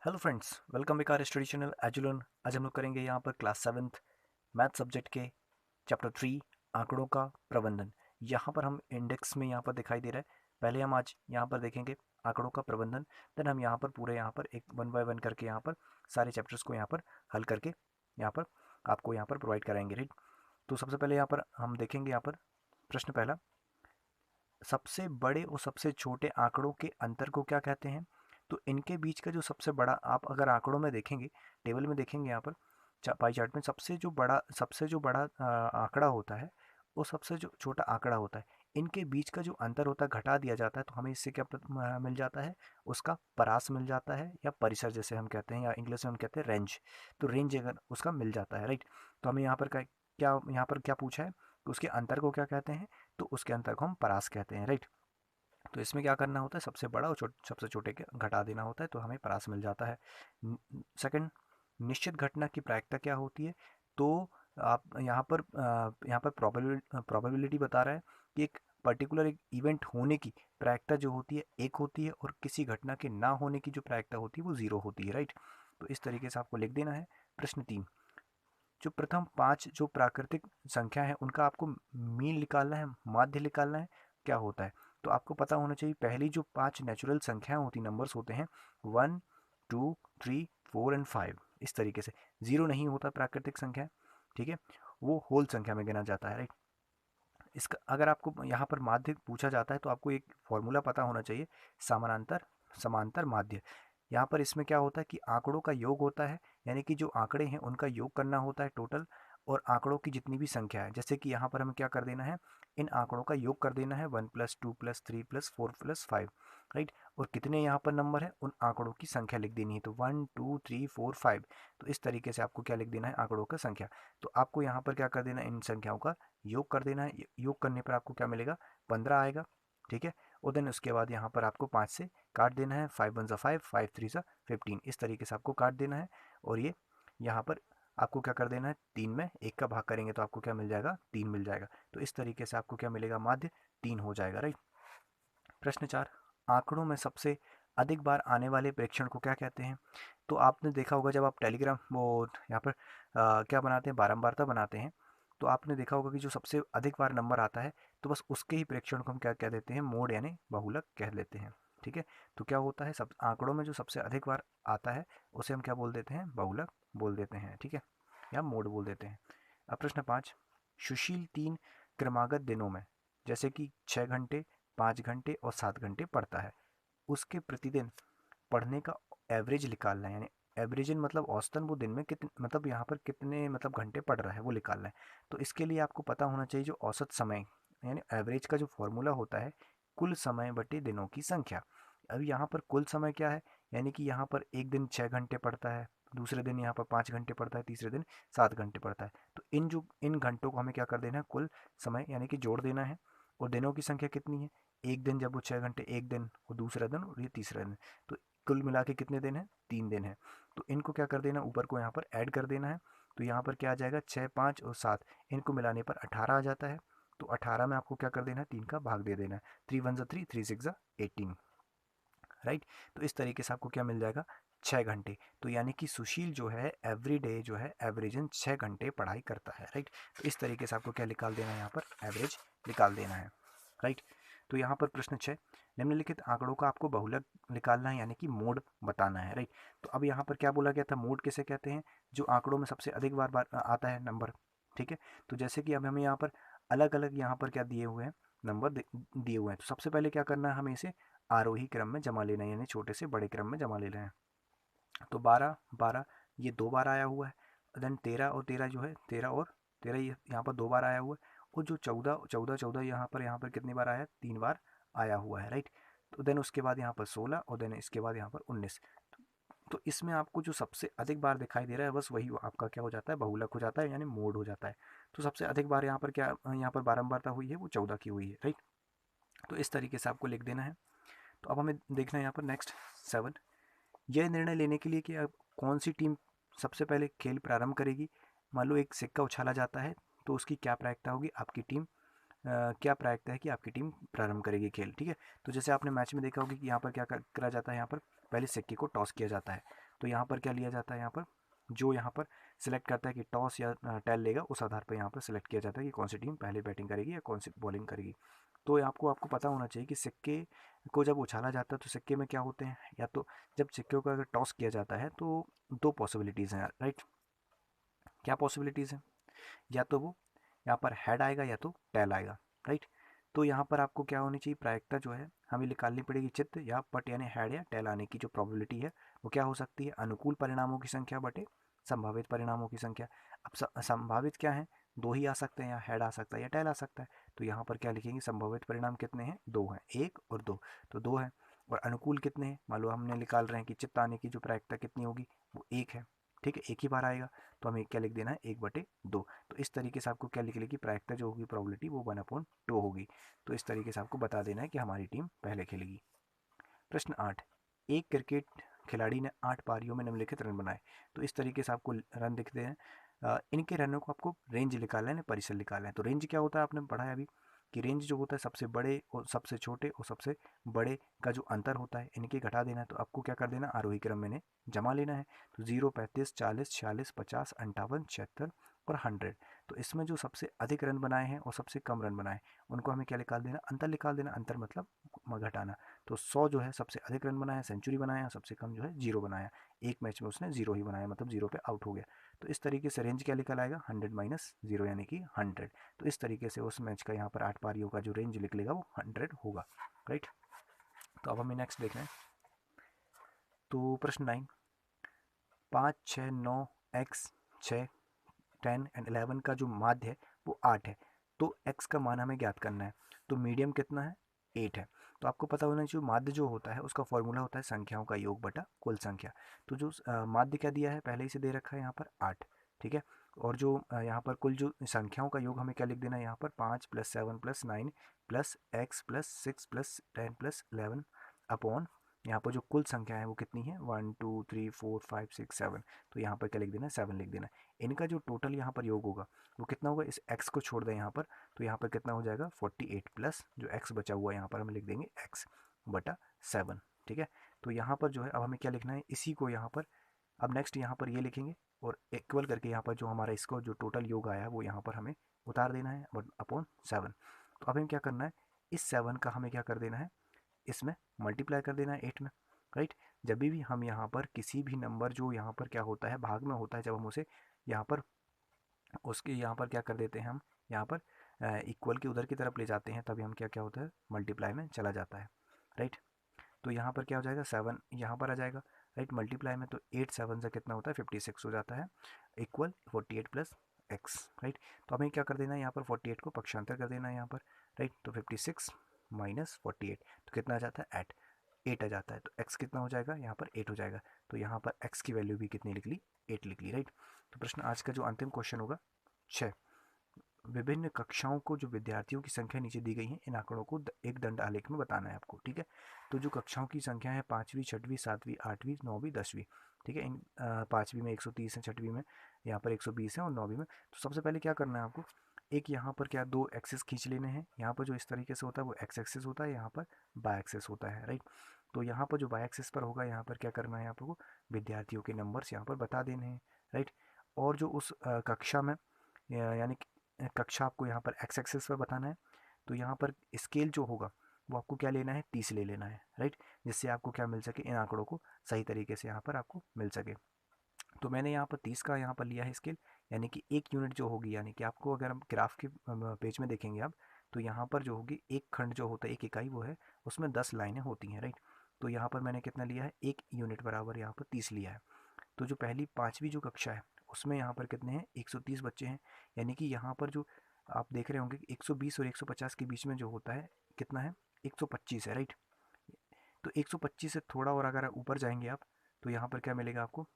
Hello friends, welcome back our study channel Edulearn. आज हम लोग करेंगे यहाँ पर क्लास 7th मैथ सब्जेक्ट के चैप्टर 3 आंकड़ों का प्रबंधन। यहाँ पर हम इंडेक्स में यहाँ पर दिखाई दे रहा है। पहले हम आज यहाँ पर देखेंगे आंकड़ों का प्रबंधन, देन हम यहाँ पर पूरे यहाँ पर एक वन बाय वन करके यहाँ पर सारे चैप्टर्स को यहाँ पर हल करके यहाँ पर आपको यहाँ पर प्रोवाइड कराएंगे, राइट। तो सबसे पहले यहाँ पर हम देखेंगे यहाँ पर प्रश्न पहला, सबसे बड़े और सबसे छोटे आंकड़ों के अंतर को क्या कहते हैं। तो इनके बीच का जो सबसे बड़ा, आप अगर आंकड़ों में देखेंगे, टेबल में देखेंगे यहाँ पर पाई चार्ट में, सबसे जो बड़ा आंकड़ा होता है वो सबसे जो छोटा आंकड़ा होता है। इनके बीच का जो अंतर होता है घटा दिया जाता है, तो हमें इससे क्या मिल जाता है, उसका परास मिल जाता है, या परिसर जैसे हम कहते हैं, या इंग्लिश में हम कहते हैं रेंज। तो रेंज अगर उसका मिल जाता है, राइट। तो हमें यहाँ पर क्या पूछा है, तो उसके अंतर को क्या कहते हैं, तो उसके अंतर को हम परास कहते हैं, राइट। तो इसमें क्या करना होता है, सबसे बड़ा और सबसे छोटे के घटा देना होता है, तो हमें परास मिल जाता है। सेकंड, निश्चित घटना की प्रायिकता क्या होती है। तो आप यहाँ पर प्रोबेबिलिटी बता रहा है कि एक इवेंट होने की प्रायिकता जो होती है एक होती है, और किसी घटना के ना होने की जो प्रायिकता होती है वो जीरो होती है, राइट। तो इस तरीके से आपको लिख देना है। प्रश्न 3, जो प्रथम 5 जो प्राकृतिक संख्या है उनका आपको मीन निकालना है, माध्य निकालना है, क्या होता है। तो आपको पता होना चाहिए, पहली जो 5 नेचुरल संख्याएं होती, नंबर्स होते हैं 1, 2, 3, 4 एंड 5, इस तरीके से। जीरो नहीं होता प्राकृतिक संख्या, ठीक है, वो होल संख्या में गिना जाता है, राइट। इसका अगर आपको यहाँ पर माध्य पूछा जाता है तो आपको एक फॉर्मूला पता होना चाहिए, समानांतर समांतर माध्य। यहाँ पर इसमें क्या होता है कि आंकड़ों का योग होता है, यानी कि जो आंकड़े हैं उनका योग करना होता है टोटल, और आंकड़ों की जितनी भी संख्या है, जैसे कि यहाँ पर हमें क्या कर देना है, इन आंकड़ों का योग कर देना है 1+2+3+4+5, राइट। और कितने यहाँ पर नंबर है, उन आंकड़ों की संख्या लिख देनी है, तो 1 2 3 4 5। तो इस तरीके से आपको क्या लिख देना है, आंकड़ों का संख्या। तो आपको यहाँ पर क्या कर देना है, इन संख्याओं का योग कर देना है। योग करने पर आपको क्या मिलेगा, 15 आएगा, ठीक है। और देन उसके बाद यहाँ पर आपको 5 से काट देना है, 5 1 5, 5 3 15, इस तरीके से आपको काट देना है। और ये यहाँ पर आपको क्या कर देना है, 3 में 1 का भाग करेंगे तो आपको क्या मिल जाएगा, 3 मिल जाएगा। तो इस तरीके से आपको क्या मिलेगा, माध्य 3 हो जाएगा, राइट। प्रश्न 4, आंकड़ों में सबसे अधिक बार आने वाले प्रेक्षण को क्या कहते हैं। तो आपने देखा होगा, जब आप टेलीग्राम वो यहाँ पर क्या बनाते हैं, बारंबारता बनाते हैं, तो आपने देखा होगा कि जो सबसे अधिक बार नंबर आता है, तो बस उसके ही प्रेक्षण को हम क्या कह देते हैं, मोड यानी बहुलक कह देते हैं, ठीक है। तो क्या होता है, सब आंकड़ों में जो सबसे अधिक बार आता है उसे हम क्या बोल देते हैं, बहुलक बोल देते हैं, ठीक है, या मोड बोल देते हैं। अब प्रश्न 5, सुशील 3 क्रमागत दिनों में, जैसे कि 6 घंटे, 5 घंटे और 7 घंटे पढ़ता है, उसके प्रतिदिन पढ़ने का एवरेज निकालना है, यानी एवरेज मतलब औसतन वो दिन में कितने, मतलब यहाँ पर कितने मतलब घंटे पढ़ रहा है वो निकालना है। तो इसके लिए आपको पता होना चाहिए जो औसत समय यानी एवरेज का जो फॉर्मूला होता है, कुल समय बटे दिनों की संख्या। अब यहाँ पर कुल समय क्या है, यानी कि यहाँ पर एक दिन 6 घंटे पढ़ता है, दूसरे दिन यहाँ पर 5 घंटे पढ़ता है, तीसरे दिन 7 घंटे पढ़ता है। तो इन घंटों को हमें क्या कर देना है, कुल समय यानी कि जोड़ देना है। और दिनों की संख्या कितनी है, एक दिन जब वो 6 घंटे, एक दिन और दूसरा दिन और ये तीसरा दिन, तो कुल मिला के कितने दिन है, 3 दिन है। तो इनको क्या कर देना, ऊपर को यहाँ पर ऐड कर देना है। तो यहाँ पर क्या आ जाएगा, 6 5 और 7, इनको मिलाने पर 18 आ जाता है। तो 18 में आपको क्या कर देना है, 3 का भाग दे देना है, 3 1 3, 3 6 18, राइट। तो इस तरीके से आपको क्या मिल जाएगा, 6 घंटे। तो यानी कि सुशील जो है एवरी डे जो है एवरेजन 6 घंटे पढ़ाई करता है, राइट। तो इस तरीके से आपको क्या निकाल देना है, यहाँ पर एवरेज निकाल देना है, राइट। तो यहाँ पर प्रश्न 6, निम्नलिखित आंकड़ों का आपको बहुलक निकालना है, यानी कि मोड बताना है, राइट। तो अब यहाँ पर क्या बोला गया था, मोड किसे कहते हैं, जो आंकड़ों में सबसे अधिक बार आता है नंबर, ठीक है। तो जैसे कि अब हमें यहाँ पर अलग अलग यहाँ पर क्या दिए हुए हैं, नंबर दिए हुए हैं, तो सबसे पहले क्या करना है, हमें इसे आरोही क्रम में जमा लेना है, यानी छोटे से बड़े क्रम में जमा लेना है। तो 12 12 ये 2 बार आया हुआ है। देन 13 और 13 जो है, 13 और 13 ये यहाँ पर 2 बार आया हुआ है। और जो 14 14 14 यहाँ पर कितनी बार आया है, 3 बार आया हुआ है, राइट। तो देन उसके बाद यहाँ पर 16, और देन इसके बाद यहाँ पर 19। तो इसमें आपको जो सबसे अधिक बार दिखाई दे रहा है, बस वही आपका क्या हो जाता है, बहुलक हो जाता है, यानी मोड हो जाता है। तो सबसे अधिक बार यहाँ पर क्या, यहाँ पर बारंबारता हुई है, वो 14 की हुई है, राइट। तो इस तरीके से आपको लिख देना है। तो अब हमें देखना है यहाँ पर नेक्स्ट 7, यह निर्णय लेने के लिए कि अब कौन सी टीम सबसे पहले खेल प्रारंभ करेगी। मान लो एक सिक्का उछाला जाता है, तो उसकी क्या प्रायिकता होगी, आपकी टीम क्या प्रायिकता है कि आपकी टीम प्रारंभ करेगी खेल, ठीक है। तो जैसे आपने मैच में देखा होगा कि यहाँ पर क्या करा जाता है, यहाँ पर पहले सिक्के को टॉस किया जाता है, तो यहाँ पर क्या लिया जाता है, यहाँ पर जो यहाँ पर सिलेक्ट करता है कि टॉस या टेल लेगा, उस आधार पर यहाँ पर सिलेक्ट किया जाता है कि कौन सी टीम पहले बैटिंग करेगी या कौन सी बॉलिंग करेगी। तो आपको आपको पता होना चाहिए कि सिक्के को जब उछाला जाता है तो सिक्के में क्या होते हैं, या तो जब सिक्के को अगर टॉस किया जाता है तो दो पॉसिबिलिटीज़ हैं, राइट। क्या पॉसिबिलिटीज़ हैं, या तो वो यहाँ पर हेड आएगा या तो टेल आएगा, राइट। तो यहाँ पर आपको क्या होनी चाहिए, प्रायिकता जो है हमें निकालनी पड़ेगी, चित्त या पट यानी हेड या टेल आने की जो प्रोबेबिलिटी है वो क्या हो सकती है, अनुकूल परिणामों की संख्या बटे संभावित परिणामों की संख्या। अब संभावित क्या है, दो ही आ सकते हैं, या हेड आ सकता है या टेल आ सकता है। तो यहाँ पर क्या लिखेंगे, संभावित परिणाम कितने हैं, दो हैं, एक और दो, तो दो है। और अनुकूल कितने हैं, मान लो हमने निकाल रहे हैं कि चित्त आने की जो प्रायिकता कितनी होगी, वो एक है, ठीक है, एक ही बार आएगा, तो हमें क्या लिख देना है, एक बटे दो। तो इस तरीके से आपको क्या लिख लेगी, प्रायिकता जो होगी, प्रोबेबिलिटी, वो 1/2 होगी। तो इस तरीके से आपको बता देना है कि हमारी टीम पहले खेलेगी। प्रश्न 8, एक क्रिकेट खिलाड़ी ने 8 पारियों में निम्नलिखित रन बनाए। तो इस तरीके से आपको रन दिखते हैं। इनके रनों को आपको रेंज निकालना है, परिसर निकालना है। तो रेंज क्या होता है, आपने पढ़ा है अभी कि रेंज जो होता है सबसे बड़े और सबसे छोटे और सबसे बड़े का जो अंतर होता है, इनके घटा देना है। तो आपको क्या कर देना, आरोही क्रम में इन्हें जमा लेना है। तो 0, 35, 40, 46, 50, 58, 76 और 100। तो इसमें जो सबसे अधिक रन बनाए हैं और सबसे कम रन बनाए, उनको हमें क्या निकाल देना, अंतर निकाल देना। अंतर मतलब घटाना। तो 100 जो है सबसे अधिक रन बनाया, सेंचुरी बनाया, सबसे कम जो है 0 बनाया। एक मैच में उसने 0 ही बनाया, मतलब 0 पे आउट हो गया। तो इस तरीके से रेंज क्या निकल आएगा, 100 माइनस 0 यानी कि 100। तो इस तरीके से उस मैच का यहाँ पर 8 पारियों का जो रेंज निकलेगा वो 100 होगा, राइट। तो अब हमें नेक्स्ट देखना है। तो प्रश्न 9, 5, 6, 9, x 6, 10 एंड 11 का जो माध्य है वो 8 है। तो x का मान हमें ज्ञात करना है। तो मीडियम कितना है, 8 है। तो आपको पता होना चाहिए माध्य जो होता है उसका फॉर्मूला होता है संख्याओं का योग बटा कुल संख्या। तो जो माध्य क्या दिया है, पहले ही से दे रखा है यहाँ पर 8, ठीक है। और जो यहाँ पर कुल जो संख्याओं का योग हमें क्या लिख देना है, यहाँ पर 5 + 7 + 9 + x + 6 + 10 + 11 अपॉन यहाँ पर जो कुल संख्या है वो कितनी है, 1 2 3 4 5 6 7। तो यहाँ पर क्या लिख देना है, 7 लिख देना है। इनका जो टोटल यहाँ पर योग होगा वो कितना होगा, इस x को छोड़ दें यहाँ पर, तो यहाँ पर कितना हो जाएगा 48 प्लस जो x बचा हुआ है यहाँ पर हम लिख देंगे x बटा 7, ठीक है। तो यहाँ पर जो है अब हमें क्या लिखना है, इसी को यहाँ पर अब नेक्स्ट यहाँ पर ये लिखेंगे और इक्वल करके यहाँ पर जो हमारा इसको जो टोटल योग आया है वो यहाँ पर हमें उतार देना है अपॉन 7। तो अब हमें क्या करना है, इस 7 का हमें क्या कर देना है, इसमें मल्टीप्लाई कर देना है 8 में, राइट। जब भी हम यहाँ पर किसी भी नंबर जो यहाँ पर क्या होता है भाग में होता है, जब हम उसे यहाँ पर उसके यहाँ पर क्या कर देते हैं, हम यहाँ पर इक्वल के उधर की तरफ ले जाते हैं, तभी हम क्या क्या होता है मल्टीप्लाई में चला जाता है, राइट। तो यहाँ पर क्या हो जाएगा, 7 यहाँ पर आ जाएगा, राइट, मल्टीप्लाई में। तो 8 7 से कितना होता है 56 हो जाता है, इक्वल 48 प्लस x, राइट। तो हमें क्या कर देना है, यहाँ पर 48 को पक्षांतर कर देना है यहाँ पर, राइट। तो 56 माइनस 48 तो कितना आ जाता है 8 आ जाता है। तो x कितना हो जाएगा, यहाँ पर 8 हो जाएगा। तो यहाँ पर x की वैल्यू भी कितनी लिख ली, 8 लिख ली, राइट। तो प्रश्न आज का जो अंतिम क्वेश्चन होगा 6, विभिन्न कक्षाओं को जो विद्यार्थियों की संख्या नीचे दी गई है, इन आंकड़ों को एक दंड आलेख में बताना है आपको, ठीक है। तो जो कक्षाओं की संख्या है 5वीं 6वीं 7वीं 8वीं 9वीं 10वीं, ठीक है। इन 5वीं में 130 है, 6वीं में यहाँ पर 120 है और 9वीं में। तो सबसे पहले क्या करना है आपको, एक यहाँ पर क्या दो एक्सेस खींच लेने हैं। यहाँ पर जो इस तरीके से होता है वो एक्स एक्सेस होता है, यहाँ पर बाय एक्सेस होता है, राइट। तो यहाँ पर जो बाय एक्सेस पर होगा, यहाँ पर क्या करना है आपको, विद्यार्थियों के नंबर्स यहाँ पर बता देने हैं, राइट। और जो उस कक्षा में यानी कक्षा आपको यहाँ पर एक्स एक्सेस पर बताना है। तो यहाँ पर स्केल जो होगा वो आपको क्या लेना है, 30 ले लेना है, राइट। जिससे आपको क्या मिल सके, इन आंकड़ों को सही तरीके से यहाँ पर आपको मिल सके। तो मैंने यहाँ पर 30 का यहाँ पर लिया है स्केल, यानी कि एक यूनिट जो होगी, यानी कि आपको अगर हम ग्राफ के पेज में देखेंगे आप, तो यहाँ पर जो होगी एक खंड जो होता है, एक इकाई वो है, उसमें 10 लाइनें होती हैं, राइट। तो यहाँ पर मैंने कितना लिया है, एक यूनिट बराबर यहाँ पर 30 लिया है। तो जो पहली 5वीं जो कक्षा है उसमें यहाँ पर कितने हैं, 130 बच्चे हैं। यानी कि यहाँ पर जो आप देख रहे होंगे कि 120 और 150 के बीच में जो होता है कितना है, 125 है, राइट। तो 125 से थोड़ा और अगर ऊपर जाएंगे आप, तो यहाँ पर क्या मिलेगा आपको,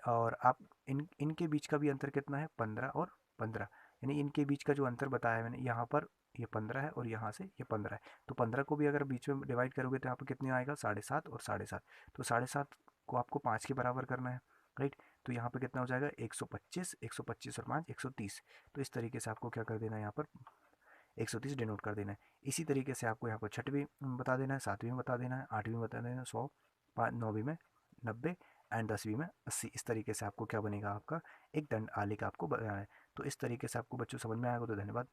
और आप इनके बीच का भी अंतर कितना है, 15 और 15। यानी इनके बीच का जो अंतर बताया मैंने, यहाँ पर ये 15 है और यहाँ से ये 15 है। तो 15 को भी अगर बीच में डिवाइड करोगे तो यहाँ पर कितने आएगा, 7.5 और 7.5। तो 7.5 को आपको 5 के बराबर करना है, राइट। तो यहाँ पर कितना हो जाएगा, 125, 125 और 5 130। तो इस तरीके से आपको क्या कर देना है, यहाँ पर 130 डिनोट कर देना है। इसी तरीके से आपको यहाँ पर 6वीं बता देना है, 7वीं में बता देना है, 8वीं में बता देना है 100, 9वीं में 90 एंड 10वीं में 80। इस तरीके से आपको क्या बनेगा, आपका एक दंड आलेख आपको बनाना है। तो इस तरीके से आपको बच्चों समझ में आएगा। तो धन्यवाद।